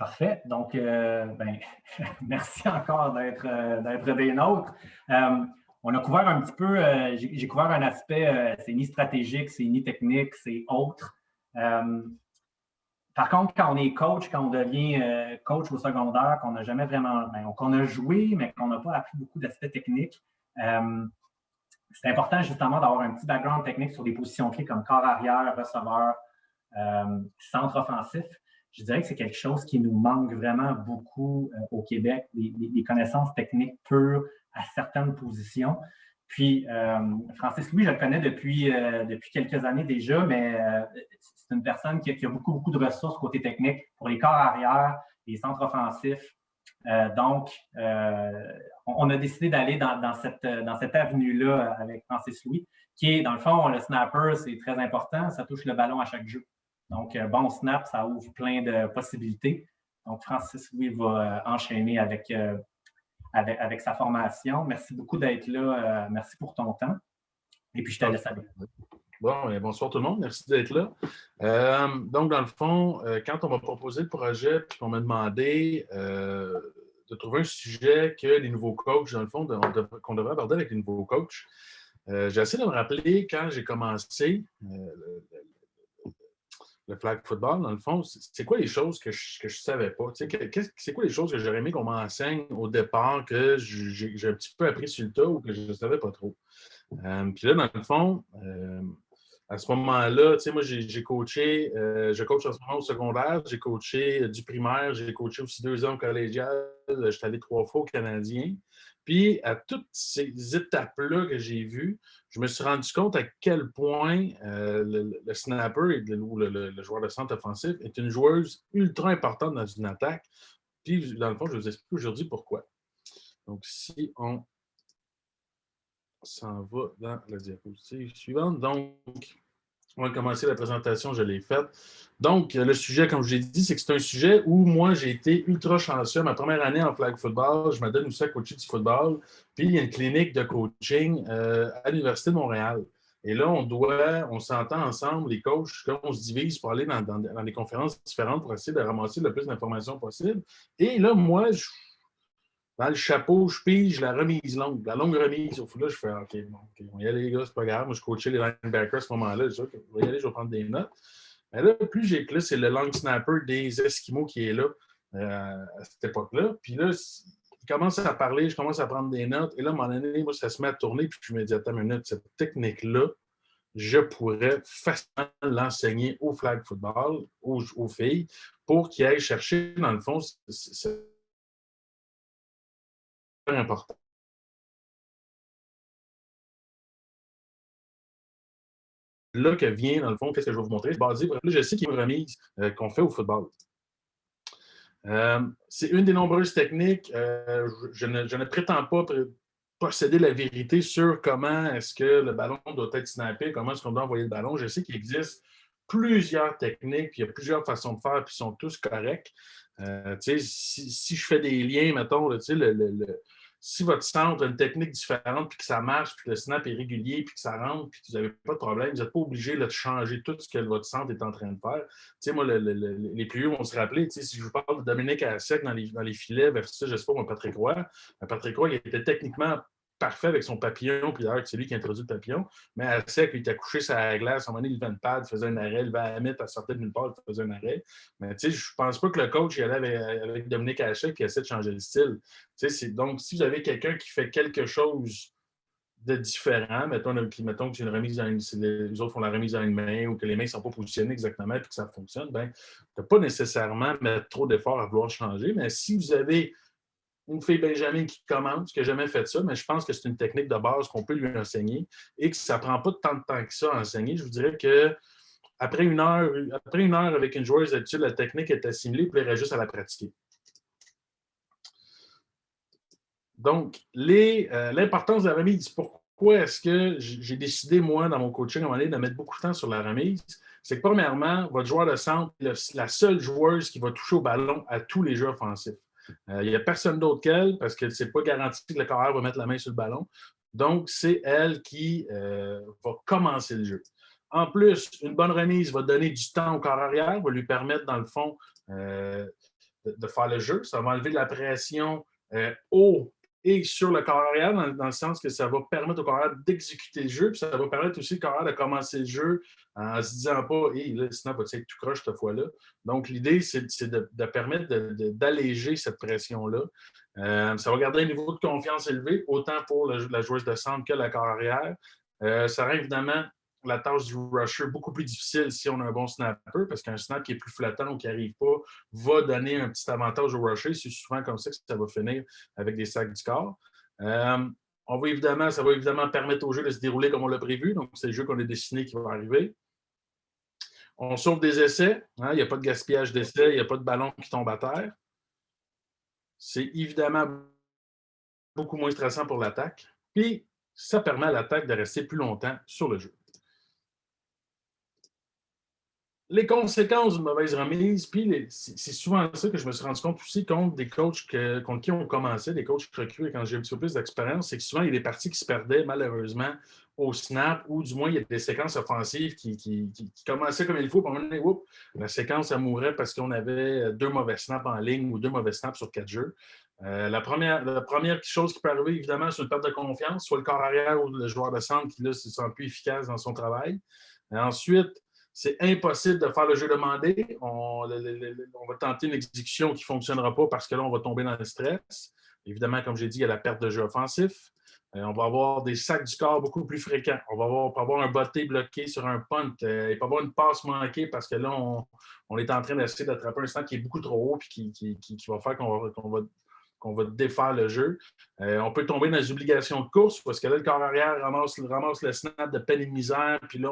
Parfait. Donc, merci encore d'être des nôtres. On a couvert un petit peu, j'ai couvert un aspect, c'est ni stratégique, c'est ni technique, c'est autre. Par contre, quand on est coach, quand on devient coach au secondaire, qu'on n'a jamais vraiment, qu'on a joué, mais qu'on n'a pas appris beaucoup d'aspects techniques, c'est important justement d'avoir un petit background technique sur des positions clés comme corps arrière, receveur, centre offensif. Je dirais que c'est quelque chose qui nous manque vraiment beaucoup au Québec, des connaissances techniques pures à certaines positions. Puis, Francis Louis, je le connais depuis quelques années déjà, mais c'est une personne qui a beaucoup, beaucoup de ressources côté technique pour les corps arrière, les centres offensifs. Donc, on a décidé d'aller dans cette avenue-là avec Francis Louis, qui est, dans le fond, le snapper, c'est très important, ça touche le ballon à chaque jeu. Donc, bon snap, ça ouvre plein de possibilités. Donc, Francis Louis va enchaîner avec sa formation. Merci beaucoup d'être là. Merci pour ton temps. Et puis, je te laisse aller. Bon, bonsoir tout le monde. Merci d'être là. Donc, dans le fond, quand on m'a proposé le projet puis qu'on m'a demandé de trouver un sujet que les nouveaux coachs, dans le fond, qu'on devrait aborder avec les nouveaux coachs, j'ai essayé de me rappeler quand j'ai commencé le flag football, dans le fond, c'est quoi les choses que je ne savais pas? C'est quoi les choses que j'aurais aimé qu'on m'enseigne au départ que j'ai un petit peu appris sur le tas ou que je ne savais pas trop? Puis là, dans le fond, à ce moment-là, moi, j'ai coaché, je coach en ce moment au secondaire, j'ai coaché du primaire, j'ai coaché aussi 2 ans au collégial, je suis allé 3 fois au Canadien. Puis, à toutes ces étapes-là que j'ai vues, je me suis rendu compte à quel point le snapper ou le joueur de centre offensif est une joueuse ultra importante dans une attaque. Puis, dans le fond, je vous explique aujourd'hui pourquoi. Donc, si on s'en va dans la diapositive suivante. Donc, on va commencer la présentation, je l'ai faite. Donc, le sujet, comme je l'ai dit, c'est que c'est un sujet où moi, j'ai été ultra chanceux. Ma première année en flag football, je me donne aussi à coacher du football. Puis, il y a une clinique de coaching à l'Université de Montréal. Et là, on s'entend ensemble, les coachs, comme on se divise pour aller dans des conférences différentes pour essayer de ramasser le plus d'informations possible. Et là, moi, dans le chapeau, je pige la remise longue, la longue remise. Au fond, là, je fais OK, bon, on va y aller, les gars, c'est pas grave. Moi, je coachais les linebackers à ce moment-là. Je dis OK, on va y aller, je vais prendre des notes. Mais là, plus j'ai que là, c'est le long snapper des Esquimaux qui est là à cette époque-là. Puis là, il commence à parler, je commence à prendre des notes. Et là, à un moment donné, moi, ça se met à tourner. Puis je me dis, attends une minute, cette technique-là, je pourrais facilement l'enseigner au flag football, aux filles, pour qu'ils aillent chercher, dans le fond, c'est important. Là que vient, dans le fond, qu'est-ce que je vais vous montrer? Basé, là, je sais qu'il y a une remise qu'on fait au football. C'est une des nombreuses techniques. Je ne prétends pas posséder la vérité sur comment est-ce que le ballon doit être snappé, comment est-ce qu'on doit envoyer le ballon. Je sais qu'il existe plusieurs techniques, puis il y a plusieurs façons de faire, puis ils sont tous corrects. Si je fais des liens, mettons, là, si votre centre a une technique différente, puis que ça marche, puis que le snap est régulier, puis que ça rentre, puis que vous n'avez pas de problème, vous n'êtes pas obligé de changer tout ce que votre centre est en train de faire. Moi, les plus vieux vont se rappeler, si je vous parle de Dominique Hassek dans les filets versus, je sais pas, Patrick Roy. Patrick Roy, il était techniquement parfait avec son papillon, puis d'ailleurs, c'est lui qui a introduit le papillon, mais Hassek, il était couché sur la glace, à un moment donné, il levait une pad, il faisait un arrêt, il levait à la mythe, elle sortait d'une part, il faisait un arrêt. Mais je ne pense pas que le coach il allait avec Dominique Hassek et essaie de changer le style. Donc, si vous avez quelqu'un qui fait quelque chose de différent, mettons que c'est une remise les autres font la remise à une main ou que les mains ne sont pas positionnées exactement et que ça fonctionne, tu n'as pas nécessairement mettre trop d'efforts à vouloir changer. Mais si vous avez une fille Benjamin qui commence, qui n'a jamais fait ça, mais je pense que c'est une technique de base qu'on peut lui enseigner et que ça ne prend pas tant de temps que ça à enseigner. Je vous dirais que après une heure avec une joueuse d'habitude, la technique est assimilée, puis il reste juste à la pratiquer. Donc, l'importance de la remise, pourquoi est-ce que j'ai décidé, moi, dans mon coaching, à un moment donné, de mettre beaucoup de temps sur la remise? C'est que, premièrement, votre joueur de centre est la seule joueuse qui va toucher au ballon à tous les jeux offensifs. Il n'y a personne d'autre qu'elle, parce que ce n'est pas garanti que le carrière va mettre la main sur le ballon. Donc, c'est elle qui va commencer le jeu. En plus, une bonne remise va donner du temps au corps arrière, va lui permettre, dans le fond, de faire le jeu. Ça va enlever de la pression haut et sur le corps arrière, dans le sens que ça va permettre au corps arrière d'exécuter le jeu, puis ça va permettre aussi au corps arrière de commencer le jeu en se disant pas « Hey, là, le snap va être tout croche cette fois-là ». Donc, l'idée, c'est de permettre d'alléger cette pression-là. Ça va garder un niveau de confiance élevé, autant pour la joueuse de centre que le corps arrière. Ça rend évidemment la tâche du rusher beaucoup plus difficile si on a un bon snapper, parce qu'un snap qui est plus flottant ou qui n'arrive pas va donner un petit avantage au rusher. C'est souvent comme ça que ça va finir avec des sacs du corps. Ça va évidemment permettre au jeu de se dérouler comme on l'a prévu. Donc, c'est le jeu qu'on a dessiné qui va arriver. On sauve des essais. Hein? Il n'y a pas de gaspillage d'essais. Il n'y a pas de ballon qui tombe à terre. C'est évidemment beaucoup moins stressant pour l'attaque. Puis, ça permet à l'attaque de rester plus longtemps sur le jeu. Les conséquences d'une mauvaise remise, puis c'est souvent ça que je me suis rendu compte aussi contre des coachs contre qui on commençait, des coachs recrutés quand j'ai un petit peu plus d'expérience, c'est que souvent, il y a des parties qui se perdaient malheureusement au snap, ou du moins, il y a des séquences offensives qui commençaient comme il faut, puis à un moment donné, la séquence, elle mourait parce qu'on avait 2 mauvais snaps en ligne ou 2 mauvais snaps sur 4 jeux. La première chose qui peut arriver, évidemment, c'est une perte de confiance, soit le corps arrière ou le joueur de centre qui, là, se sent plus efficace dans son travail. Ensuite, c'est impossible de faire le jeu demandé. On va tenter une exécution qui ne fonctionnera pas parce que là, on va tomber dans le stress. Évidemment, comme j'ai dit, il y a la perte de jeu offensif. On va avoir des sacs du corps beaucoup plus fréquents. On peut avoir un botté bloqué sur un punt. Il peut y avoir une passe manquée parce que là, on est en train d'essayer d'attraper un snap qui est beaucoup trop haut et qui va faire qu'on va défaire le jeu. On peut tomber dans les obligations de course parce que là, le corps arrière ramasse le snap de peine et de misère. Puis là,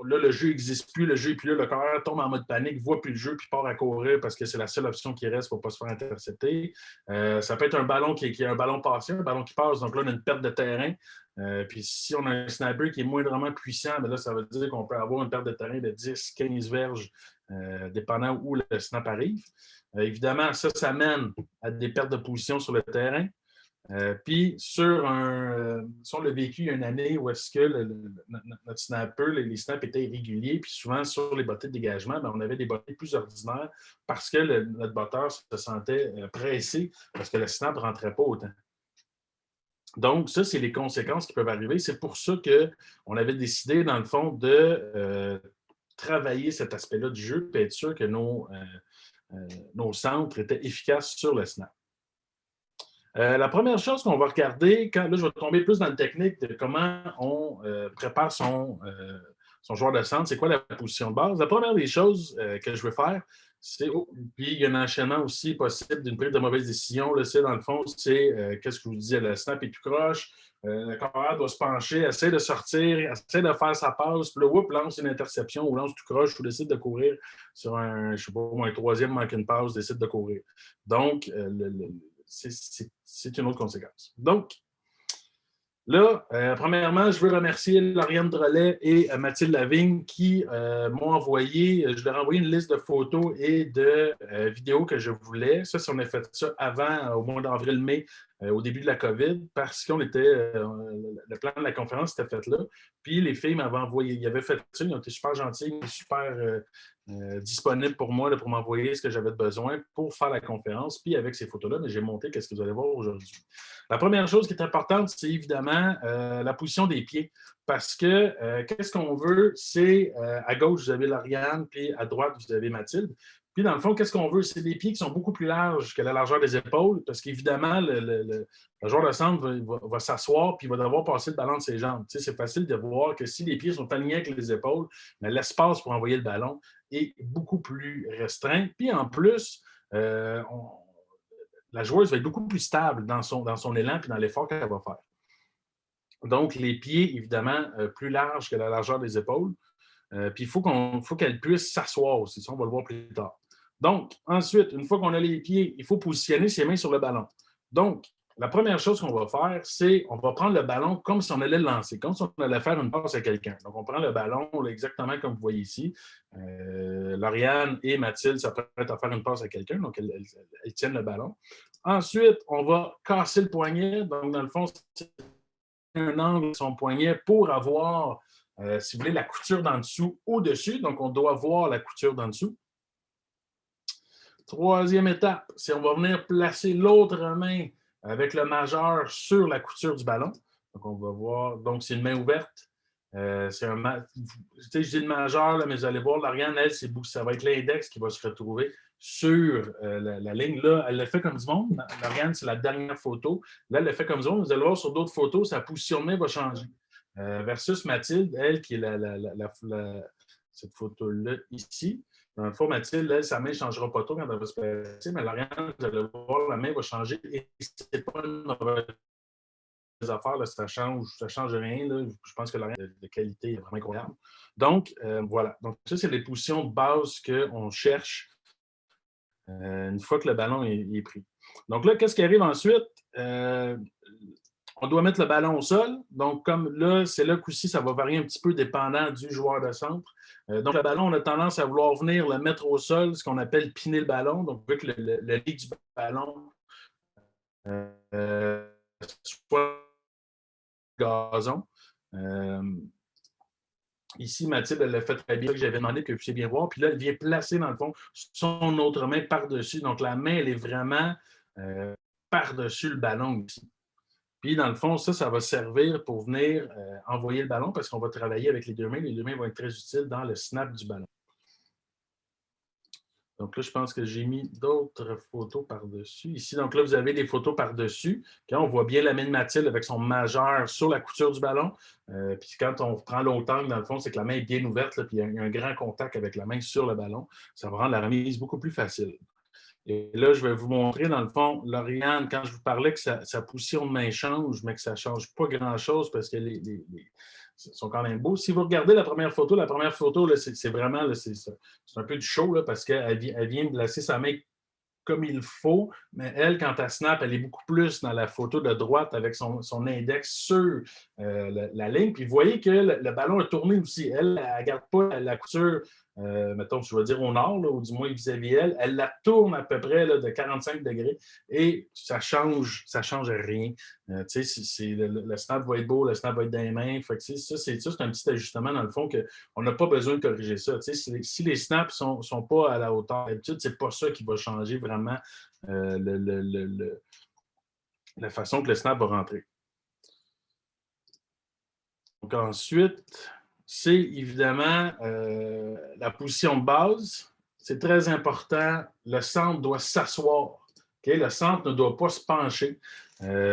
là, le jeu n'existe plus, et puis là, le corps tombe en mode panique, voit plus le jeu, puis part à courir parce que c'est la seule option qui reste pour ne pas se faire intercepter. Ça peut être un ballon qui est un ballon passé, un ballon qui passe, donc là, on a une perte de terrain. Puis si on a un snapper qui est moindrement puissant, bien là, ça veut dire qu'on peut avoir une perte de terrain de 10-15 verges, dépendant où le snap arrive. Évidemment, ça mène à des pertes de position sur le terrain. Puis, si on l'a vécu il y a une année où est-ce que notre snapper, les snaps étaient irréguliers, puis souvent sur les bottées de dégagement, bien, on avait des bottées plus ordinaires parce que notre botteur se sentait pressé parce que le snap ne rentrait pas autant. Donc, ça, c'est les conséquences qui peuvent arriver. C'est pour ça qu'on avait décidé, dans le fond, de travailler cet aspect-là du jeu et être sûr que nos centres étaient efficaces sur le snap. La première chose qu'on va regarder, là, je vais tomber plus dans le technique de comment on prépare son joueur de centre, c'est quoi la position de base. La première des choses que je veux faire, c'est, puis il y a un enchaînement aussi possible d'une prise de mauvaise décision. Là, dans le fond, c'est qu'est-ce que je vous dis, le snap est tout croche, le corps doit se pencher, essaie de sortir, essaie de faire sa passe, puis là, lance une interception ou lance tout croche ou décide de courir sur un troisième manque une passe, décide de courir. Donc, c'est une autre conséquence. Donc, là, premièrement, je veux remercier Lauriane Drolet et Mathilde Lavigne qui m'ont envoyé, je leur ai envoyé une liste de photos et de vidéos que je voulais. Ça, si on a fait ça avant, au mois d'avril-mai, au début de la COVID, parce qu'on était, le plan de la conférence était fait là. Puis les filles m'avaient envoyé, ils avaient fait ça, ils ont été super gentils, super disponibles pour moi, là, pour m'envoyer ce que j'avais besoin pour faire la conférence. Puis avec ces photos-là, j'ai monté qu'est-ce que vous allez voir aujourd'hui. La première chose qui est importante, c'est évidemment la position des pieds. Parce que qu'est-ce qu'on veut, c'est à gauche, vous avez Lauriane, puis à droite, vous avez Mathilde. Puis, dans le fond, qu'est-ce qu'on veut? C'est des pieds qui sont beaucoup plus larges que la largeur des épaules, parce qu'évidemment, le joueur de centre va s'asseoir puis il va devoir passer le ballon de ses jambes. Tu sais, c'est facile de voir que si les pieds sont alignés avec les épaules, mais l'espace pour envoyer le ballon est beaucoup plus restreint. Puis, en plus, la joueuse va être beaucoup plus stable dans son élan et dans l'effort qu'elle va faire. Donc, les pieds, évidemment, plus larges que la largeur des épaules. Puis, il faut qu'elle puisse s'asseoir aussi. Ça, on va le voir plus tard. Donc, ensuite, une fois qu'on a les pieds, il faut positionner ses mains sur le ballon. Donc, la première chose qu'on va faire, c'est on va prendre le ballon comme si on allait le lancer, comme si on allait faire une passe à quelqu'un. Donc, on prend le ballon là, exactement comme vous voyez ici. Lauriane et Mathilde s'apprêtent à faire une passe à quelqu'un, donc elles tiennent le ballon. Ensuite, on va casser le poignet. Donc, dans le fond, c'est un angle de son poignet pour avoir, si vous voulez, la couture d'en dessous au-dessus. Donc, on doit voir la couture d'en dessous. Troisième étape, c'est on va venir placer l'autre main avec le majeur sur la couture du ballon. Donc, on va voir. Donc, c'est une main ouverte. C'est un je dis le majeur, là, mais vous allez voir, Lauriane, elle, ça va être l'index qui va se retrouver sur la ligne. Là, elle l'a fait comme du monde. Lauriane, c'est la dernière photo. Là, elle l'a fait comme du monde. Vous allez voir sur d'autres photos, sa position de main va changer. Versus Mathilde, elle, qui est cette photo-là ici. Dans le fond, Mathilde, elle, sa main ne changera pas trop quand elle va se placer, mais Lauriane, vous allez voir, la main va changer et ce n'est pas une mauvaise affaire, là, ça change rien. Là. Je pense que Lauriane de qualité est vraiment incroyable. Donc, voilà. Donc, ça, c'est les positions de base qu'on cherche une fois que le ballon est pris. Donc là, qu'est-ce qui arrive ensuite? On doit mettre le ballon au sol. Donc, comme là, c'est là qu'aussi, ça va varier un petit peu dépendant du joueur de centre. Donc, le ballon, on a tendance à vouloir venir le mettre au sol, ce qu'on appelle piner le ballon. Donc, vu que le lit du ballon soit gazon. Ici, Mathilde, elle l'a fait très bien, que j'avais demandé que vous puissiez bien voir. Puis là, elle vient placer, dans le fond, son autre main par-dessus. Donc, la main, elle est vraiment par-dessus le ballon ici. Puis, dans le fond, ça va servir pour venir envoyer le ballon parce qu'on va travailler avec les deux mains. Les deux mains vont être très utiles dans le snap du ballon. Donc là, je pense que j'ai mis d'autres photos par-dessus. Ici, donc là, vous avez des photos par-dessus. Quand on voit bien la main de Mathilde avec son majeur sur la couture du ballon. Puis quand on prend l'autre angle, dans le fond, c'est que la main est bien ouverte, là, puis il y a un grand contact avec la main sur le ballon. Ça va rendre la remise beaucoup plus facile. Et là, je vais vous montrer, dans le fond, Lauriane, quand je vous parlais que sa position de main change, mais que ça ne change pas grand-chose parce que ils sont quand même beaux. Si vous regardez la première photo, là, c'est vraiment, là, c'est un peu du show là, parce qu'elle vient de placer sa main comme il faut, mais elle, quand elle snap, elle est beaucoup plus dans la photo de droite avec son index sur la ligne. Puis vous voyez que le ballon a tourné aussi. Elle ne garde pas la couture, mettons, je vais dire au nord, là, ou du moins vis-à-vis elle. Elle la tourne à peu près là, de 45 degrés et ça change rien. Le snap va être beau, le snap va être dans les mains. Fait que, ça, c'est un petit ajustement dans le fond qu'on n'a pas besoin de corriger ça. Si les snaps ne sont pas à la hauteur, d'habitude, ce n'est pas ça qui va changer vraiment la façon que le snap va rentrer. Donc ensuite, c'est évidemment la position de base. C'est très important. Le centre doit s'asseoir. Okay? Le centre ne doit pas se pencher.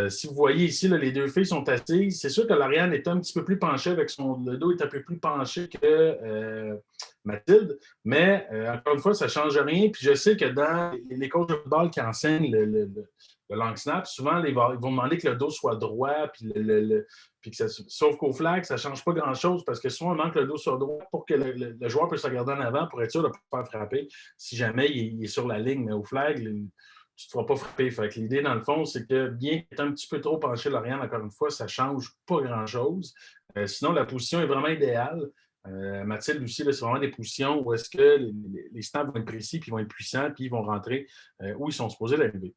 Si vous voyez ici, là, les deux filles sont assises. C'est sûr que Lauriane est un petit peu plus penchée avec le dos est un peu plus penché que Mathilde. Mais encore une fois, ça ne change rien. Puis je sais que dans les coachs de football qui enseignent le long snap, souvent, ils vont demander que le dos soit droit, puis sauf qu'au flag, ça ne change pas grand-chose parce que souvent, on manque le dos sur droit pour que le joueur puisse se regarder en avant pour être sûr de ne pas faire frapper si jamais il est sur la ligne. Mais au flag, tu ne te feras pas frapper. Fait que l'idée, dans le fond, c'est que bien qu'il est un petit peu trop penché, Lauriane, encore une fois, ça ne change pas grand-chose. Sinon, la position est vraiment idéale. Mathilde aussi, c'est vraiment des positions où est-ce que les snaps vont être précis, puis ils vont être puissants, puis ils vont rentrer où ils sont supposés l'arriver.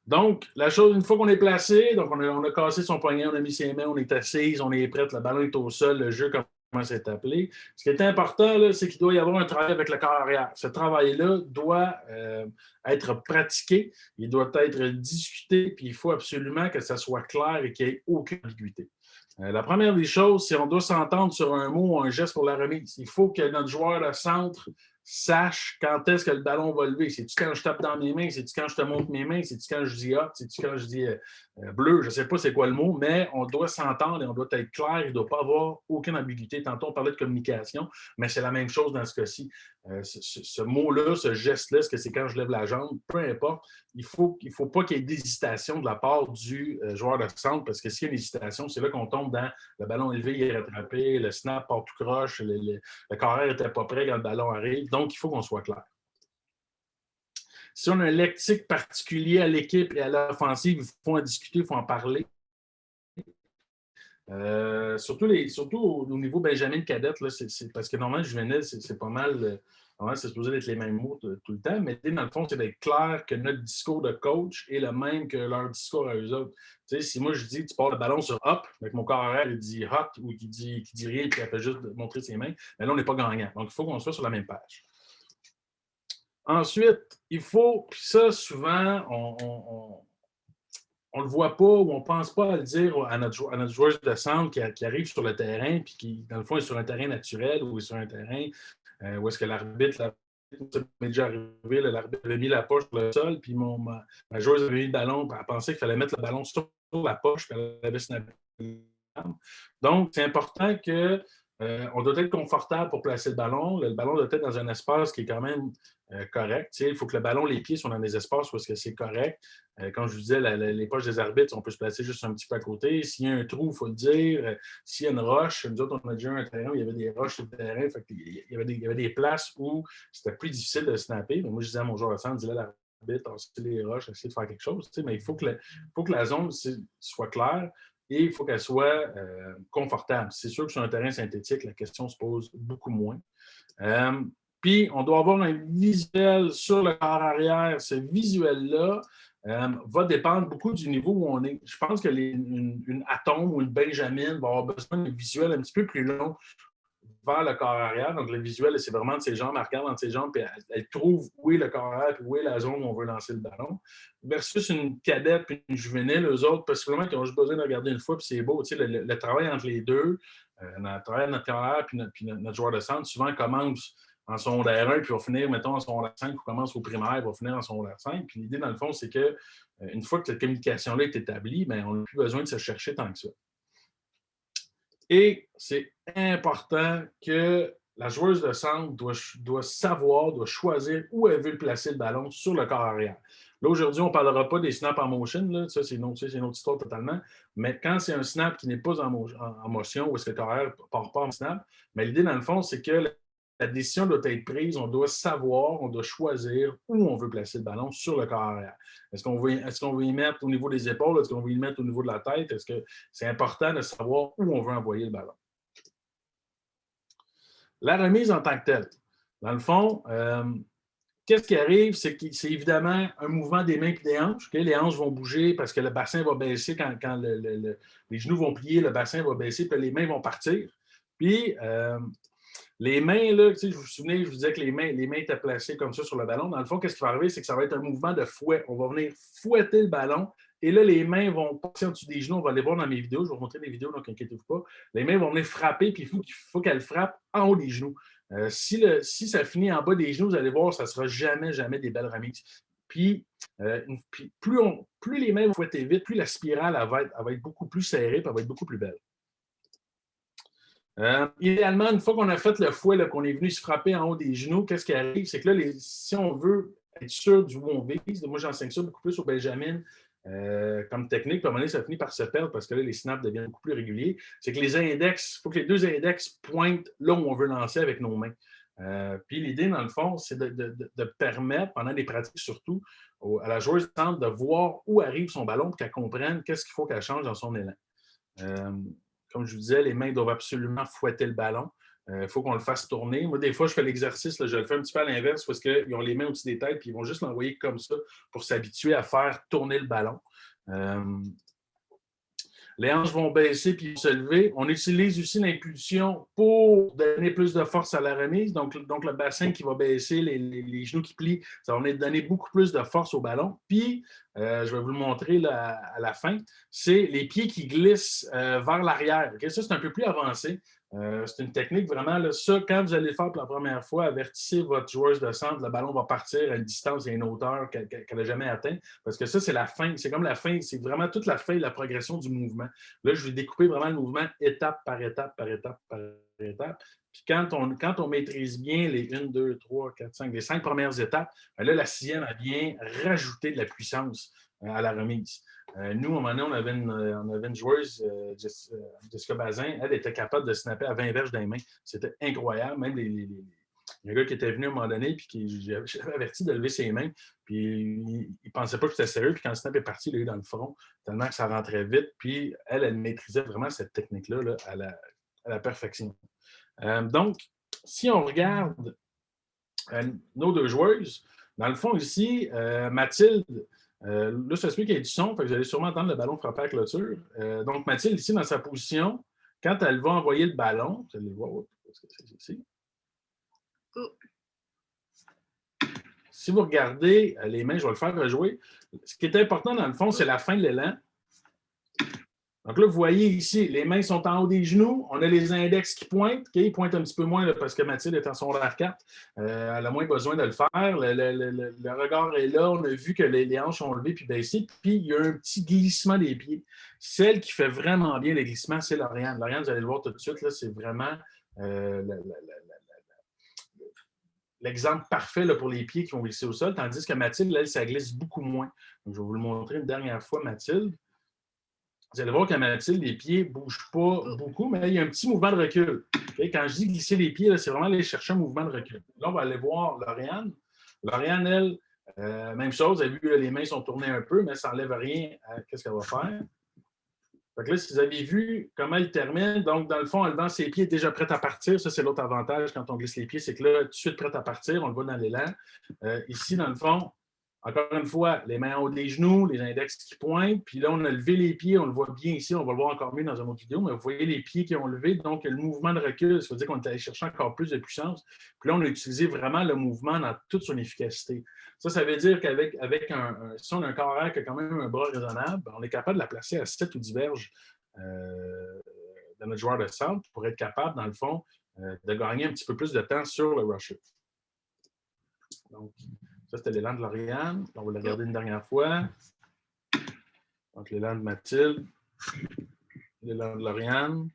Donc, la chose, une fois qu'on est placé, donc on a cassé son poignet, on a mis ses mains, on est assise, on est prête, le ballon est au sol, le jeu commence à être appelé. Ce qui est important, là, c'est qu'il doit y avoir un travail avec le corps arrière. Ce travail-là doit être pratiqué, il doit être discuté, puis il faut absolument que ça soit clair et qu'il n'y ait aucune ambiguïté. La première des choses, c'est qu'on doit s'entendre sur un mot ou un geste pour la remise. Il faut que notre joueur de centre sache quand est-ce que le ballon va lever. C'est-tu quand je tape dans mes mains? C'est-tu quand je te montre mes mains? C'est-tu quand je dis hop? C'est-tu quand je dis bleu? Je ne sais pas c'est quoi le mot, mais on doit s'entendre et on doit être clair. Il ne doit pas avoir aucune ambiguïté. Tantôt, on parlait de communication, mais c'est la même chose dans ce cas-ci. Ce mot-là, ce geste-là, est-ce que c'est quand je lève la jambe? Peu importe. Il ne faut pas qu'il y ait d'hésitation de la part du joueur de centre, parce que s'il y a une hésitation, c'est là qu'on tombe dans le ballon élevé, il est rattrapé, le snap part tout croche, le carré n'était pas prêt quand le ballon arrive. Donc, il faut qu'on soit clair. Si on a un lexique particulier à l'équipe et à l'offensive, il faut en discuter, il faut en parler. Surtout au niveau Benjamin cadette, là, parce que normalement, juvénile, c'est pas mal. Normalement, c'est supposé être les mêmes mots tout le temps, mais dans le fond, c'est d'être clair que notre discours de coach est le même que leur discours à eux autres. Tu sais, si moi je dis tu pars le ballon sur hop, avec mon corps arrière, il dit hot ou qui dit rien, puis elle fait juste montrer ses mains, mais là, on n'est pas gagnant. Donc, il faut qu'on soit sur la même page. Ensuite, il faut, puis ça, souvent, on ne le voit pas ou on ne pense pas à le dire à notre joueuse de centre qui arrive sur le terrain puis qui, dans le fond, est sur un terrain naturel ou est sur un terrain où est-ce que l'arbitre, ça m'est déjà arrivé, l'arbitre avait mis la poche sur le sol, puis ma joueuse avait mis le ballon, puis elle pensait qu'il fallait mettre le ballon sur la poche, puis elle avait snappé. Donc, c'est important que on doit être confortable pour placer le ballon. Le ballon doit être dans un espace qui est quand même correct. Il faut que le ballon, les pieds soient dans des espaces où est-ce que c'est correct. Comme je vous disais, les poches des arbitres, on peut se placer juste un petit peu à côté. S'il y a un trou, il faut le dire. S'il y a une roche, nous autres, on a déjà un terrain où il y avait des roches sur le terrain. Fait il y avait des places où c'était plus difficile de snapper. Mais moi, je disais à mon joueur de centre, dis-le à l'arbitre, tasser les roches, essayer de faire quelque chose. Mais il faut que la zone soit claire. Et il faut qu'elle soit confortable. C'est sûr que sur un terrain synthétique, la question se pose beaucoup moins. Puis, on doit avoir un visuel sur le corps arrière. Ce visuel-là va dépendre beaucoup du niveau où on est. Je pense que une Atom ou une Benjamin va avoir besoin d'un visuel un petit peu plus long vers le corps arrière. Donc, le visuel, c'est vraiment de ses jambes, elle regarde entre ses jambes, puis elle trouve où est le corps arrière, puis où est la zone où on veut lancer le ballon. Versus une cadette puis une juvénile, eux autres, possiblement, qui ont juste besoin de regarder une fois, puis c'est beau. Tu sais, le travail entre les deux, le travail de notre corps arrière puis notre joueur de centre, souvent commence en secondaire 1, puis va finir, mettons, en secondaire 5, ou commence au primaire, va finir en secondaire 5. Puis l'idée, dans le fond, c'est que une fois que cette communication-là est établie, bien, on n'a plus besoin de se chercher tant que ça. Et c'est important que la joueuse de centre doit savoir, doit choisir où elle veut placer le ballon sur le corps arrière. Là, aujourd'hui, on ne parlera pas des snaps en motion, là. Ça, c'est une autre histoire totalement. Mais quand c'est un snap qui n'est pas en motion, où est-ce que le corps arrière ne part pas en snap, mais l'idée, dans le fond, c'est que la décision doit être prise, on doit savoir, on doit choisir où on veut placer le ballon sur le corps arrière. Est-ce qu'on veut y mettre au niveau des épaules? Est-ce qu'on veut y mettre au niveau de la tête? Est-ce que c'est important de savoir où on veut envoyer le ballon? La remise en tant que telle. Dans le fond, qu'est-ce qui arrive? C'est évidemment un mouvement des mains et des hanches. Okay? Les hanches vont bouger parce que le bassin va baisser quand les genoux vont plier, le bassin va baisser, puis les mains vont partir. Puis, les mains, là, je vous souvenez, je vous disais que les mains étaient placées comme ça sur le ballon. Dans le fond, qu'est-ce qui va arriver? C'est que ça va être un mouvement de fouet. On va venir fouetter le ballon. Et là, les mains vont passer en dessous des genoux. On va aller voir dans mes vidéos. Je vais vous montrer des vidéos, donc inquiétez-vous pas. Les mains vont venir frapper, puis il faut qu'elles frappent en haut des genoux. Si ça finit en bas des genoux, vous allez voir, ça ne sera jamais, jamais des belles remises. Puis plus les mains vont fouetter vite, plus la spirale elle va être beaucoup plus serrée, puis elle va être beaucoup plus belle. Idéalement, une fois qu'on a fait le fouet, qu'on est venu se frapper en haut des genoux, qu'est-ce qui arrive? C'est que là, si on veut être sûr du où on vise, moi j'enseigne ça beaucoup plus au Benjamin comme technique, puis à un moment donné, ça finit par se perdre parce que là, les snaps deviennent beaucoup plus réguliers. C'est que il faut que les deux index pointent là où on veut lancer avec nos mains. Puis l'idée, dans le fond, c'est de permettre, pendant les pratiques surtout, à la joueuse centre de voir où arrive son ballon pour qu'elle comprenne qu'est-ce qu'il faut qu'elle change dans son élan. Comme je vous disais, les mains doivent absolument fouetter le ballon. Il faut qu'on le fasse tourner. Moi, des fois, je fais l'exercice, je le fais un petit peu à l'inverse parce qu'ils ont les mains au-dessus des têtes et ils vont juste l'envoyer comme ça pour s'habituer à faire tourner le ballon. Les hanches vont baisser puis se lever. On utilise aussi l'impulsion pour donner plus de force à la remise. Donc le bassin qui va baisser, les genoux qui plient, ça va venir donner beaucoup plus de force au ballon. Puis, je vais vous le montrer là, à la fin, c'est les pieds qui glissent vers l'arrière. Okay? Ça, c'est un peu plus avancé. C'est une technique vraiment, là, ça, quand vous allez le faire pour la première fois, avertissez votre joueuse de centre, le ballon va partir à une distance et à une hauteur qu'elle n'a jamais atteint, parce que ça, c'est la fin, c'est comme la fin, c'est vraiment toute la fin de la progression du mouvement. Là, je vais découper vraiment le mouvement étape par étape, par étape, par étape. Puis quand on maîtrise bien les 1, 2, 3, 4, 5, les 5 premières étapes, là, la 6e, elle vient rajouter de la puissance à la remise. Nous, à un moment donné, on avait une joueuse, Jessica Bazin, elle était capable de snapper à 20 verges dans les mains. C'était incroyable. Même il y a un gars qui était venu à un moment donné, puis j'avais averti de lever ses mains, puis il ne pensait pas que c'était sérieux, puis quand le snap est parti, il a eu dans le front, tellement que ça rentrait vite, puis elle maîtrisait vraiment cette technique-là là, à la perfection. Donc, si on regarde nos deux joueuses, dans le fond ici, Mathilde, là, ça se peut qu'il y ait du son, fait que vous allez sûrement entendre le ballon frapper à la clôture. Donc, Mathilde, ici, dans sa position, quand elle va envoyer le ballon, vous allez voir, parce que c'est ici. si vous regardez les mains, je vais le faire rejouer. Ce qui est important, dans le fond, c'est la fin de l'élan. Donc là, vous voyez ici, les mains sont en haut des genoux. On a les index qui pointent. Okay? Ils pointent un petit peu moins là, parce que Mathilde est en secondaire 4. Elle a moins besoin de le faire. Le regard est là. On a vu que les hanches sont levées puis baissées. Puis, il y a un petit glissement des pieds. Celle qui fait vraiment bien les glissements, c'est Lauriane. Lauriane, vous allez le voir tout de suite, là, c'est vraiment l'exemple parfait là, pour les pieds qui vont glisser au sol. Tandis que Mathilde, elle, ça glisse beaucoup moins. Donc, je vais vous le montrer une dernière fois, Mathilde. Vous allez voir qu'à Mathilde, les pieds ne bougent pas beaucoup, mais il y a un petit mouvement de recul. Okay? Quand je dis glisser les pieds, c'est vraiment aller chercher un mouvement de recul. Là, on va aller voir Lauriane. Lauriane, elle, même chose, elle a vu les mains sont tournées un peu, mais ça n'enlève rien à ce qu'elle va faire. Donc là, si vous avez vu comment elle termine, donc dans le fond, en levant ses pieds, est déjà prête à partir. Ça, c'est l'autre avantage quand on glisse les pieds, c'est que là, tout de suite prête à partir, on le voit dans l'élan. Ici, dans le fond, encore une fois, les mains en haut des genoux, les index qui pointent. Puis là, on a levé les pieds, on le voit bien ici, on va le voir encore mieux dans une autre vidéo, mais vous voyez les pieds qui ont levé, donc le mouvement de recul, ça veut dire qu'on est allé chercher encore plus de puissance. Puis là, on a utilisé vraiment le mouvement dans toute son efficacité. Ça veut dire qu'avec si on a un corps qui a quand même un bras raisonnable, on est capable de la placer à 7 ou 10 verges de notre joueur de centre pour être capable, dans le fond, de gagner un petit peu plus de temps sur le rusher. Donc, ça, c'était l'élan de Lauriane. On va le regarder une dernière fois. Donc, l'élan de Mathilde. L'élan de Lauriane.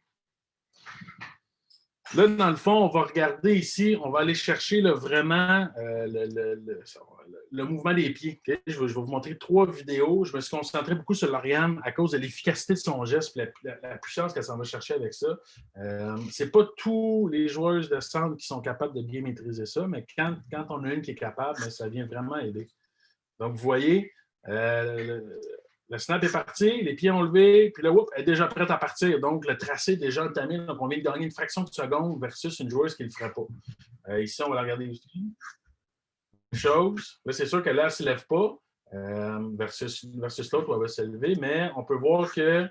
Là, dans le fond, on va regarder ici, on va aller chercher là, vraiment le mouvement des pieds. Okay? Je vais vous montrer 3 vidéos. Je me suis concentré beaucoup sur Lauriane à cause de l'efficacité de son geste et la puissance qu'elle s'en va chercher avec ça. Ce n'est pas tous les joueuses de centre qui sont capables de bien maîtriser ça, mais quand on a une qui est capable, ça vient vraiment aider. Donc, vous voyez, le snap est parti, les pieds ont levé, puis là, elle est déjà prête à partir. Donc, le tracé est déjà entamé. Donc, on vient de gagner une fraction de seconde versus une joueuse qui ne le ferait pas. Ici, on va la regarder ici. Chose. Là, c'est sûr que là, elle ne se lève pas versus l'autre où elle va se lever, mais on peut voir que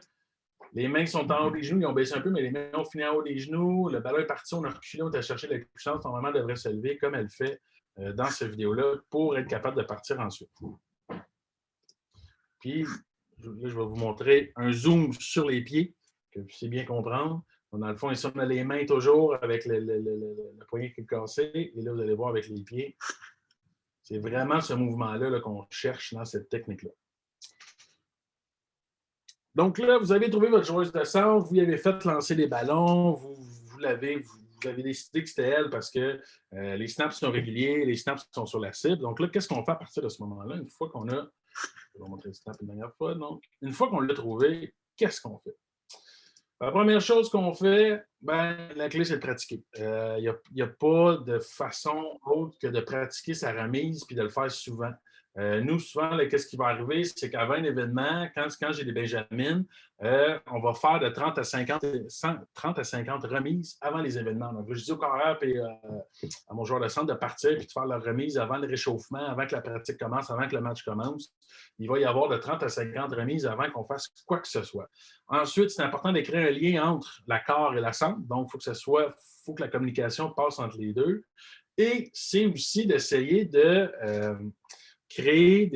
les mains sont en haut des genoux, ils ont baissé un peu, mais les mains ont fini en haut des genoux. Le ballon est parti, on a reculé, on a cherché la puissance. Normalement, elle devrait se lever comme elle fait dans cette vidéo-là pour être capable de partir ensuite. Puis, là, je vais vous montrer un zoom sur les pieds, que vous puissiez bien comprendre. Donc, dans le fond, ici, on a les mains toujours avec le poignet qui est cassé. Et là, vous allez voir avec les pieds. C'est vraiment ce mouvement-là là, qu'on cherche dans cette technique-là. Donc là, vous avez trouvé votre joueuse de centre, vous y avez fait lancer les ballons, vous avez décidé que c'était elle parce que les snaps sont réguliers, les snaps sont sur la cible. Donc là, qu'est-ce qu'on fait à partir de ce moment-là? Une fois qu'on a... Je vais vous montrer le snap une dernière fois. Donc, une fois qu'on l'a trouvé, qu'est-ce qu'on fait? La première chose qu'on fait, la clé, c'est de pratiquer. Il n'y a pas de façon autre que de pratiquer sa remise puis de le faire souvent. Nous, souvent, qu'est-ce qui va arriver, c'est qu'avant un événement, quand j'ai des benjamines, on va faire de 30 à 50 remises avant les événements. Donc, je dis au carrière et à mon joueur de centre de partir et de faire leur remise avant le réchauffement, avant que la pratique commence, avant que le match commence. Il va y avoir de 30 à 50 remises avant qu'on fasse quoi que ce soit. Ensuite, c'est important de créer un lien entre la corps et la centre. Donc, il faut que la communication passe entre les deux. Et c'est aussi d'essayer de créer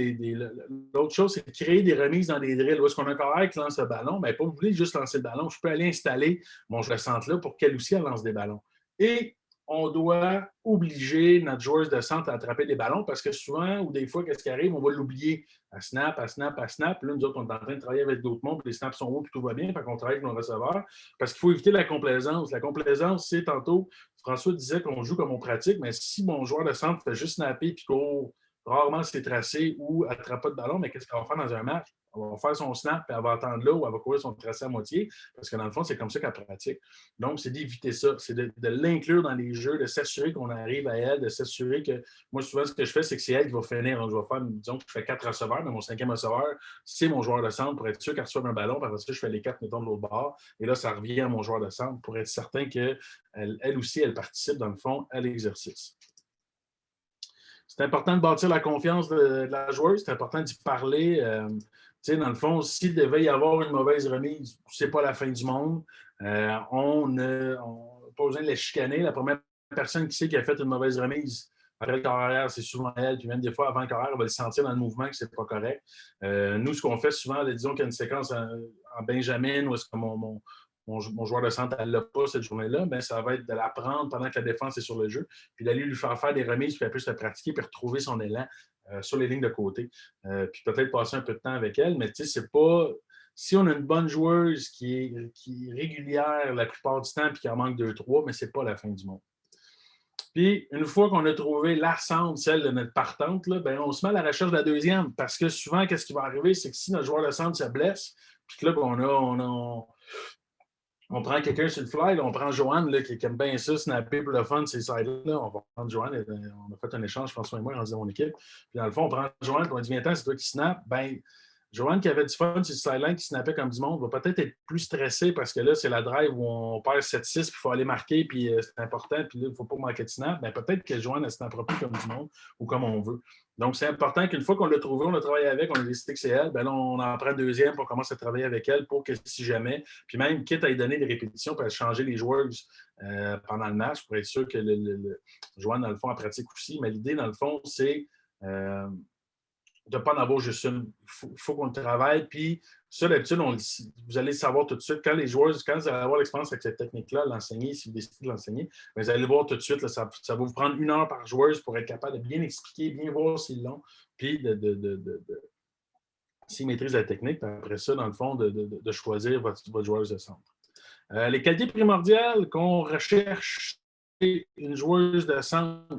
l'autre chose, c'est de créer des remises dans des drills. Où est-ce qu'on a un carrière qui lance le ballon? Bien, pas oublier de juste lancer le ballon. Je peux aller installer mon joueur de centre-là pour qu'elle aussi elle lance des ballons. Et on doit obliger notre joueuse de centre à attraper des ballons parce que souvent, ou des fois, qu'est-ce qui arrive, on va l'oublier à snap. Là, nous autres, on est en train de travailler avec d'autres mondes, puis les snaps sont hauts, puis tout va bien, fait qu'on travaille avec nos receveurs. Parce qu'il faut éviter la complaisance. La complaisance, c'est tantôt, François disait qu'on joue comme on pratique, mais si mon joueur de centre fait juste snapper puis court rarement c'est tracé ou attrape pas de ballon, mais qu'est-ce qu'on va faire dans un match? On va faire son snap, puis elle va attendre là ou elle va courir son tracé à moitié, parce que dans le fond, c'est comme ça qu'elle pratique. Donc, c'est d'éviter ça, c'est de l'inclure dans les jeux, de s'assurer qu'on arrive à elle, de s'assurer que, moi, souvent, ce que je fais, c'est que c'est elle qui va finir. Donc, je vais faire, disons que je fais 4 receveurs, mais mon 5e receveur, c'est mon joueur de centre pour être sûr qu'elle reçoive un ballon, puis après ça, je fais les 4, mettons, de l'autre bord, et là, ça revient à mon joueur de centre pour être certain qu'elle aussi, elle participe, dans le fond, à l'exercice. C'est important de bâtir la confiance de la joueuse, c'est important d'y parler. Dans le fond, s'il devait y avoir une mauvaise remise, c'est pas la fin du monde. On n'a pas besoin de la chicaner. La première personne qui sait qui a fait une mauvaise remise, après le corps arrière, c'est souvent elle, puis même des fois, avant le corps arrière, on va le sentir dans le mouvement que c'est pas correct. Nous, ce qu'on fait souvent, disons qu'il y a une séquence en Benjamin où est-ce que mon joueur de centre, elle ne l'a pas cette journée-là, bien, ça va être de la prendre pendant que la défense est sur le jeu, puis d'aller lui faire des remises, puis elle puisse se pratiquer, puis retrouver son élan sur les lignes de côté. Puis peut-être passer un peu de temps avec elle, mais tu sais, c'est pas. Si on a une bonne joueuse qui est régulière la plupart du temps, puis qui en manque 2-3, mais c'est pas la fin du monde. Puis, une fois qu'on a trouvé la centre, celle de notre partante, là, ben, on se met à la recherche de la deuxième. Parce que souvent, qu'est-ce qui va arriver, c'est que si notre joueur de centre se blesse, puis que là, ben, on prend quelqu'un sur le fly, là, on prend Joanne là, qui aime bien ça, snapper pour le fun, ces sides-là. On va prendre Joanne, on a fait un échange, François et moi, dans mon équipe. Puis dans le fond, on prend Joanne, puis on dit, viens-t'en, c'est toi qui snap. Ben, Joanne qui avait du fun sur le sideline, qui snappait comme du monde, va peut-être être plus stressée parce que là, c'est la drive où on perd 7-6, puis il faut aller marquer, puis c'est important, puis là, il ne faut pas manquer de snap. Ben, peut-être que Joanne, elle se snappera plus comme du monde ou comme on veut. Donc, c'est important qu'une fois qu'on l'a trouvé, on a travaillé avec, on a décidé que c'est elle, ben là, on en prend deuxième, puis on commence à travailler avec elle pour que si jamais, puis même, quitte à lui donner des répétitions, puis à changer les joueurs pendant le match pour être sûr que Joanne, dans le fond, elle pratique aussi. Mais l'idée, dans le fond, c'est de ne pas en avoir juste une. Il faut qu'on le travaille. Puis, ça, d'habitude, vous allez le savoir tout de suite. Quand les joueurs, quand vous allez avoir l'expérience avec cette technique-là, l'enseigner, si vous décidez de l'enseigner, vous allez le voir tout de suite. Là, ça va vous prendre 1 heure par joueuse pour être capable de bien expliquer, bien voir s'ils l'ont, puis s'ils maîtrisent la technique. Puis après ça, dans le fond, de choisir votre joueuse de centre. Les qualités primordiales qu'on recherche chez une joueuse de centre.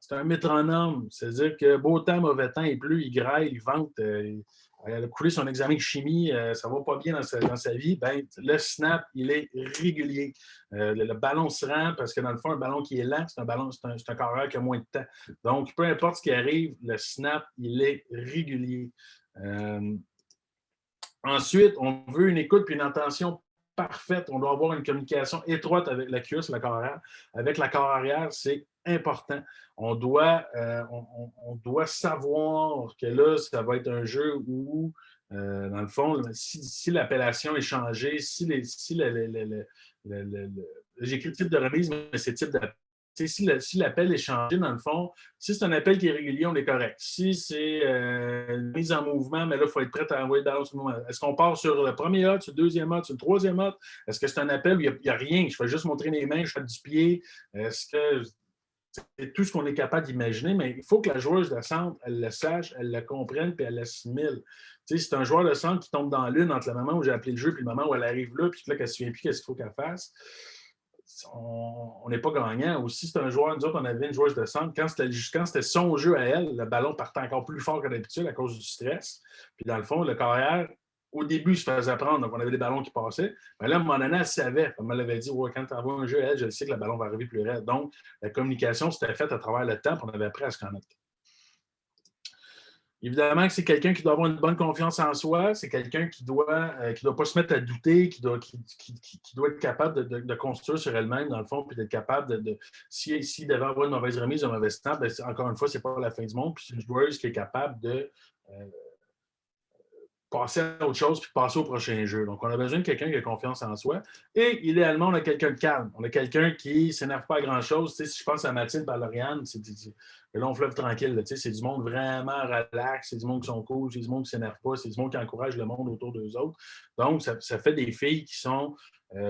C'est un métronome, c'est-à-dire que beau temps, mauvais temps, il pleut, il graille, il vente, elle a coulé son examen de chimie, ça ne va pas bien dans sa vie, ben, le snap, il est régulier. Le ballon se rend parce que dans le fond, un ballon qui est lent, c'est un carreur qui a moins de temps. Donc, peu importe ce qui arrive, le snap, il est régulier. Ensuite, on veut une écoute puis une attention parfaite. On doit avoir une communication étroite avec la cuisse, la corps arrière. Avec la corps arrière, c'est important. On doit savoir que là, ça va être un jeu où, dans le fond, si l'appellation est changée, j'écris type de remise, mais c'est type d'appel. Si l'appel est changé, dans le fond, si c'est un appel qui est régulier, on est correct. Si c'est une mise en mouvement, mais là, il faut être prêt à envoyer le ballon sur le moment. Est-ce qu'on part sur le premier hot, sur le deuxième hot, sur le troisième hot? Est-ce que c'est un appel où il n'y a rien? Je fais juste montrer les mains, je fais du pied. Est-ce que c'est tout ce qu'on est capable d'imaginer? Mais il faut que la joueuse de centre, elle le sache, elle le comprenne, puis elle l'assimile. Tu sais, c'est un joueur de centre qui tombe dans l'une entre le moment où j'ai appelé le jeu, puis le moment où elle arrive là, puis là, qu'elle ne se souvient plus qu'est-ce qu'il faut qu'elle fasse. On n'est pas gagnant. Aussi, c'est un joueur, nous autres, on avait une joueuse de centre. Quand c'était son jeu à elle, le ballon partait encore plus fort que d'habitude à cause du stress. Puis dans le fond, le carrière, au début, se faisait prendre, donc on avait des ballons qui passaient. Mais là, à un moment donné, elle savait. Comme elle avait dit, ouais, quand tu envoies un jeu à elle, je sais que le ballon va arriver plus raide. Donc, la communication s'était faite à travers le temps, puis on avait appris à se connaître. Évidemment que c'est quelqu'un qui doit avoir une bonne confiance en soi, c'est quelqu'un qui ne doit pas se mettre à douter, qui doit être capable de construire sur elle-même, dans le fond, puis d'être capable s'il devait avoir une mauvaise remise, un mauvais snap, bien, encore une fois, ce n'est pas la fin du monde, puis c'est une joueuse qui est capable de passer à autre chose puis passer au prochain jeu. Donc, on a besoin de quelqu'un qui a confiance en soi. Et idéalement, on a quelqu'un de calme. On a quelqu'un qui ne s'énerve pas à grand-chose. Tu sais, si je pense à Mathilde et à Lauriane, c'est le long fleuve tranquille. Tu sais, c'est du monde vraiment relax. C'est du monde qui sont cool. C'est du monde qui ne s'énerve pas. C'est du monde qui encourage le monde autour d'eux autres. Donc, ça fait des filles qui sont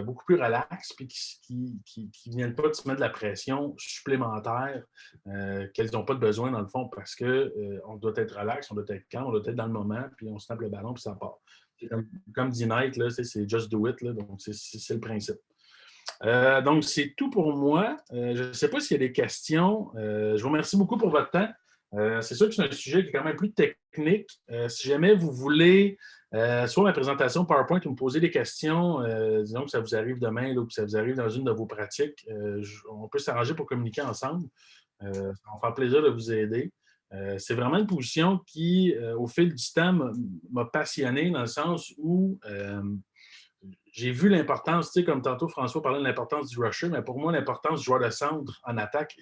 beaucoup plus relaxes puis qui ne viennent pas de se mettre de la pression supplémentaire qu'elles n'ont pas de besoin, dans le fond, parce qu'on doit être relax, on doit être calme, on doit être dans le moment, puis on snappe le ballon, puis ça part. Comme dit Nike, là, c'est just do it, là, donc c'est le principe. Donc, c'est tout pour moi. Je ne sais pas s'il y a des questions. Je vous remercie beaucoup pour votre temps. C'est sûr que c'est un sujet qui est quand même plus technique. Si jamais vous voulez, soit ma présentation PowerPoint ou me poser des questions, disons que ça vous arrive demain là, ou que ça vous arrive dans une de vos pratiques, on peut s'arranger pour communiquer ensemble. Ça va me faire plaisir de vous aider. C'est vraiment une position qui, au fil du temps, m'a passionné dans le sens où j'ai vu l'importance, tu sais, comme tantôt François parlait de l'importance du rusher, mais pour moi, l'importance du joueur de centre en attaque,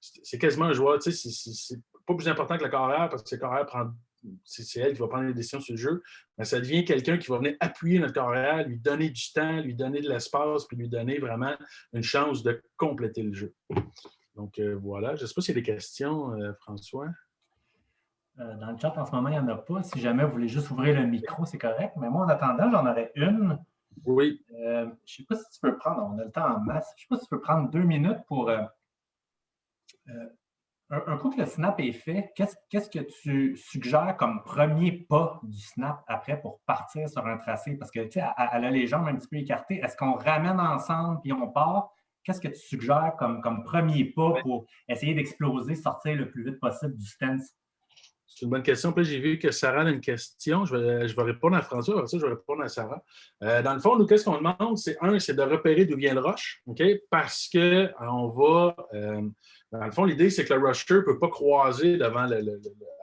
c'est quasiment un joueur, tu sais, c'est pas plus important que le carrière parce que le carrière prend c'est elle qui va prendre les décisions sur le jeu, mais ça devient quelqu'un qui va venir appuyer notre carrière, lui donner du temps, lui donner de l'espace, puis lui donner vraiment une chance de compléter le jeu. Donc, voilà. Je ne sais pas s'il y a des questions, François. Dans le chat, en ce moment, il n'y en a pas. Si jamais vous voulez juste ouvrir le micro, c'est correct. Mais moi, en attendant, j'en aurais une. Oui. Je ne sais pas si tu peux prendre, on a le temps en masse. Je ne sais pas si tu peux prendre 2 minutes pour. Un coup que le snap est fait, qu'est-ce que tu suggères comme premier pas du snap après pour partir sur un tracé? Parce que, tu sais, elle a les jambes un petit peu écartées. Est-ce qu'on ramène ensemble puis on part? Qu'est-ce que tu suggères comme premier pas pour essayer d'exploser, sortir le plus vite possible du stance? C'est une bonne question. Puis j'ai vu que Sarah a une question. Je vais répondre à François, après ça, je vais répondre à Sarah. Dans le fond, nous, qu'est-ce qu'on demande? C'est de repérer d'où vient le rush, OK? Parce qu'on va. Dans le fond, l'idée, c'est que le rusher ne peut pas croiser devant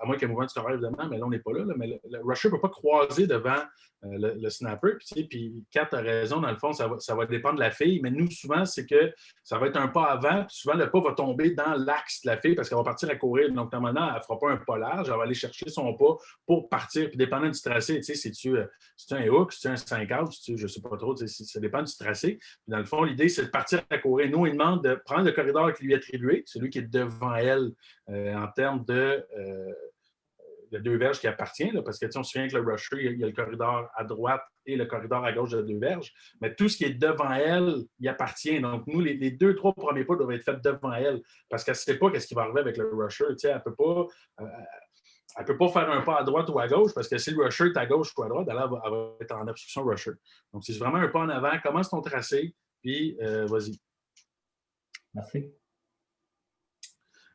à moins qu'il y ait un mouvement du carré, évidemment, mais là, on n'est pas là. Mais le rusher ne peut pas croiser devant le snapper. Puis Kat a raison, dans le fond, ça va dépendre de la fille. Mais nous, souvent, c'est que ça va être un pas avant, puis souvent, le pas va tomber dans l'axe de la fille parce qu'elle va partir à courir. Donc, normalement, elle ne fera pas un pas large, elle va aller chercher son pas pour partir. Puis, dépendant du tracé, tu sais, c'est-tu un hook, c'est-tu un 5-out, je ne sais pas trop, ça dépend du tracé. Puis, dans le fond, l'idée, c'est de partir à courir. Nous, il demande de prendre le corridor qui lui est attribué, celui qui est devant elle en termes de 2 verges qui appartient, là, parce que on se souvient que le rusher, il y a le corridor à droite et le corridor à gauche de 2 verges, mais tout ce qui est devant elle, il appartient. Donc, nous, les 2-3 premiers pas doivent être faits devant elle, parce qu'elle ne sait pas ce qui va arriver avec le rusher. Elle ne peut pas faire un pas à droite ou à gauche, parce que si le rusher est à gauche ou à droite, elle va être en obstruction rusher. Donc, c'est vraiment un pas en avant. Commence ton tracé, puis vas-y. Merci.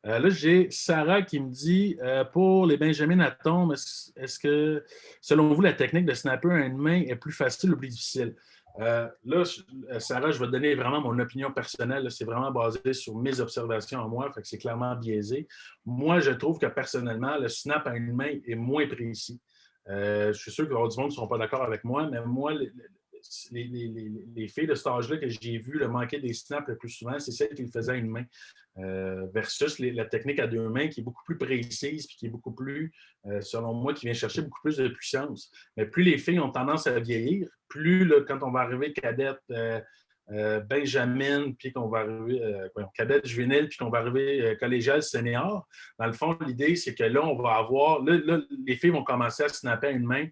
Là, j'ai Sarah qui me dit pour les Benjamin Atom, est-ce que, selon vous, la technique de snapper à une main est plus facile ou plus difficile? Là, Sarah, je vais te donner vraiment mon opinion personnelle. C'est vraiment basé sur mes observations en moi, fait que c'est clairement biaisé. Moi, je trouve que personnellement, le snap à une main est moins précis. Je suis sûr qu'il y aura du monde qui ne seront pas d'accord avec moi, mais moi, les filles de cet âge-là que j'ai vu le manquer des snaps le plus souvent, c'est celles qui le faisaient à une main. Versus la technique à 2 mains qui est beaucoup plus précise et qui est beaucoup plus, selon moi, qui vient chercher beaucoup plus de puissance. Mais plus les filles ont tendance à vieillir, plus là, quand on va arriver cadette, Benjamin, puis qu'on va arriver cadette juvénile, puis qu'on va arriver collégiale senior, dans le fond, l'idée, c'est que là, on va avoir, là, les filles vont commencer à snapper à une main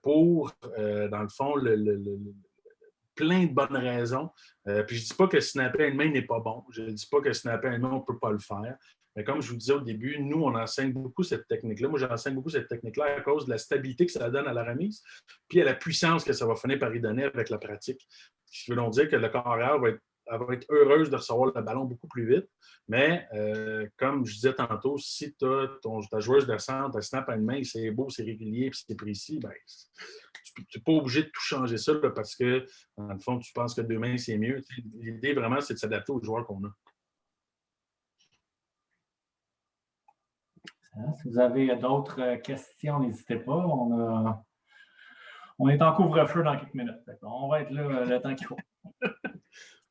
pour, dans le fond, plein de bonnes raisons. Puis je ne dis pas que snapper à une main n'est pas bon. Je ne dis pas que snapper à une main, on ne peut pas le faire. Mais comme je vous disais au début, nous, on enseigne beaucoup cette technique-là. Moi, j'enseigne beaucoup cette technique-là à cause de la stabilité que ça donne à la remise, puis à la puissance que ça va finir par y donner avec la pratique. Ce qui veut donc dire que le corps arrière va être heureuse de recevoir le ballon beaucoup plus vite. Mais comme je disais tantôt, si ta joueuse de centre, elle snap à une main, c'est beau, c'est régulier, puis c'est précis, ben, tu n'es pas obligé de tout changer ça là, parce que, dans le fond, tu penses que 2 mains, c'est mieux. L'idée, vraiment, c'est de s'adapter aux joueurs qu'on a. Si vous avez d'autres questions, n'hésitez pas. On est en couvre-feu dans quelques minutes. On va être là le temps qu'il faut.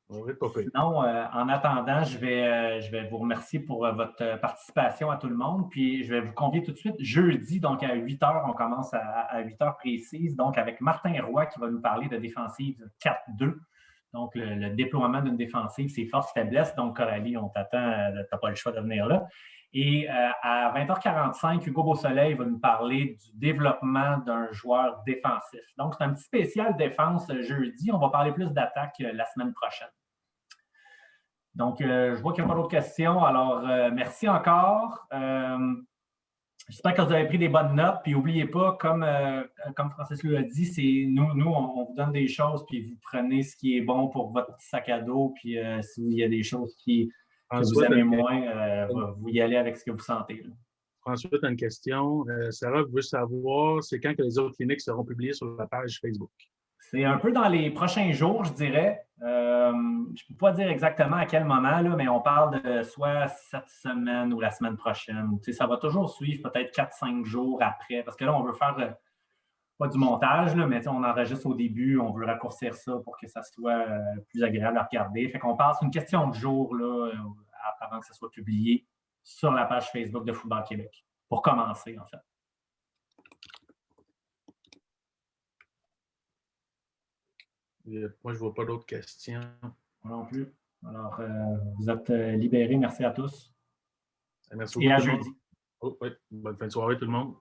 Sinon, en attendant, je vais vous remercier pour votre participation à tout le monde. Puis, je vais vous convier tout de suite. Jeudi, donc à 8 h, on commence à 8 h précises. Donc, avec Martin Roy qui va nous parler de défensive 4-2. Donc, le déploiement d'une défensive, c'est force-faiblesse. Donc, Coralie, on t'attend. Tu n'as pas le choix de venir là. Et à 20h45, Hugo Beausoleil va nous parler du développement d'un joueur défensif. Donc, c'est un petit spécial défense jeudi. On va parler plus d'attaque la semaine prochaine. Donc, je vois qu'il n'y a pas d'autres questions. Alors, merci encore. J'espère que vous avez pris des bonnes notes. Puis, n'oubliez pas, comme Francis l'a dit, c'est nous, on vous donne des choses, puis vous prenez ce qui est bon pour votre petit sac à dos. Puis, s'il y a des choses que vous aimez moins, vous y allez avec ce que vous sentez. Là. François, tu as une question. Sarah veut savoir, c'est quand que les autres cliniques seront publiées sur la page Facebook? C'est un peu dans les prochains jours, je dirais. Je ne peux pas dire exactement à quel moment, là, mais on parle de soit cette semaine ou la semaine prochaine. Tu sais, ça va toujours suivre peut-être 4-5 jours après, parce que là, on veut faire pas du montage, là, mais on enregistre au début, on veut raccourcir ça pour que ça soit plus agréable à regarder. Fait qu'on passe une question de jour là, avant que ça soit publié sur la page Facebook de Football Québec, pour commencer, en fait. Moi, je ne vois pas d'autres questions. Moi non plus. Alors, vous êtes libérés. Merci à tous. Merci Et beaucoup à tout le monde. jeudi. Oh, oui. Bonne fin de soirée tout le monde.